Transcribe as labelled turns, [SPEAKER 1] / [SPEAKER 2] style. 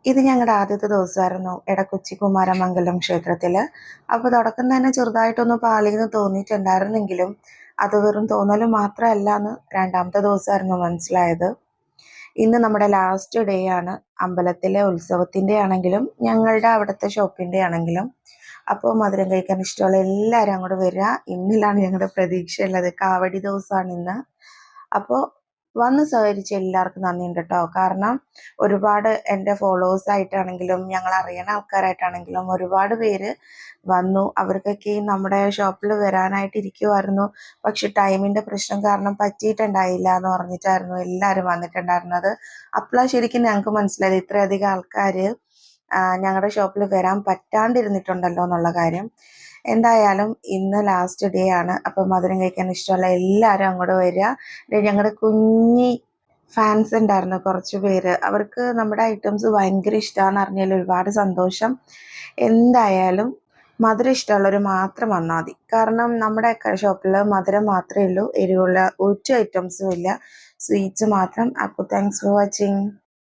[SPEAKER 1] ഇത് ഞങ്ങളുടെ ആദ്യത്തെ ദിവസമായിരുന്നു എടക്കൊച്ചി കുമാരമംഗലം ക്ഷേത്രത്തിൽ. അപ്പോൾ തുടക്കം തന്നെ ചെറുതായിട്ടൊന്ന് പാളിയെന്ന് തോന്നിയിട്ടുണ്ടായിരുന്നെങ്കിലും അത് വെറും തോന്നൽ മാത്രമല്ല എന്ന് രണ്ടാമത്തെ ദിവസമായിരുന്നു മനസ്സിലായത്. ഇന്ന് നമ്മുടെ ലാസ്റ്റ് ഡേ ആണ്. അമ്പലത്തിലെ ഉത്സവത്തിൻ്റെ ആണെങ്കിലും ഞങ്ങളുടെ അവിടുത്തെ ഷോപ്പിൻ്റെ ആണെങ്കിലും. അപ്പോൾ മധുരം കഴിക്കാൻ ഇഷ്ടമുള്ള എല്ലാവരും അങ്ങോട്ട് വരിക. ഇന്നിലാണ് ഞങ്ങളുടെ പ്രതീക്ഷയുള്ളത്. കാവടി ദിവസമാണ് ഇന്ന്. അപ്പോൾ വന്ന് സഹകരിച്ച എല്ലാവർക്കും നന്ദിയുണ്ട് കേട്ടോ. കാരണം ഒരുപാട് എൻ്റെ ഫോളോവേഴ്സ് ആയിട്ടാണെങ്കിലും ഞങ്ങൾ അറിയുന്ന ആൾക്കാരായിട്ടാണെങ്കിലും ഒരുപാട് പേര് വന്നു. അവർക്കൊക്കെ നമ്മുടെ ഷോപ്പിൽ വരാനായിട്ട് ഇരിക്കുമായിരുന്നു. പക്ഷെ ടൈമിൻ്റെ പ്രശ്നം കാരണം പറ്റിയിട്ടുണ്ടായില്ല എന്ന് പറഞ്ഞിട്ടായിരുന്നു എല്ലാവരും വന്നിട്ടുണ്ടായിരുന്നത്. അപ്പോഴാണ് ശരിക്കും ഞങ്ങൾക്ക് മനസ്സിലായത് ഇത്രയധികം ആൾക്കാർ ഞങ്ങളുടെ ഷോപ്പിൽ വരാൻ പറ്റാണ്ടിരുന്നിട്ടുണ്ടല്ലോ എന്നുള്ള കാര്യം. എന്തായാലും ഇന്ന് ലാസ്റ്റ് ഡേ ആണ്. അപ്പോൾ മധുരം കഴിക്കാൻ ഇഷ്ടമുള്ള എല്ലാവരും അങ്ങോട്ട് വരിക. ഞങ്ങളുടെ കുഞ്ഞി ഫാൻസ് ഉണ്ടായിരുന്നു കുറച്ച് പേര്. അവർക്ക് നമ്മുടെ ഐറ്റംസ് ഭയങ്കര ഇഷ്ടമാണെന്ന് അറിഞ്ഞാൽ ഒരുപാട് സന്തോഷം. എന്തായാലും മധുരം ഇഷ്ടമുള്ളവർ മാത്രം വന്നാൽ മതി. കാരണം നമ്മുടെ ഷോപ്പിൽ മധുരം മാത്രമേ ഉള്ളൂ, എരിവുള്ള ഒരു ഐറ്റംസും ഇല്ല, സ്വീറ്റ്സ് മാത്രം. അപ്പോൾ താങ്ക്സ് ഫോർ വാച്ചിങ്.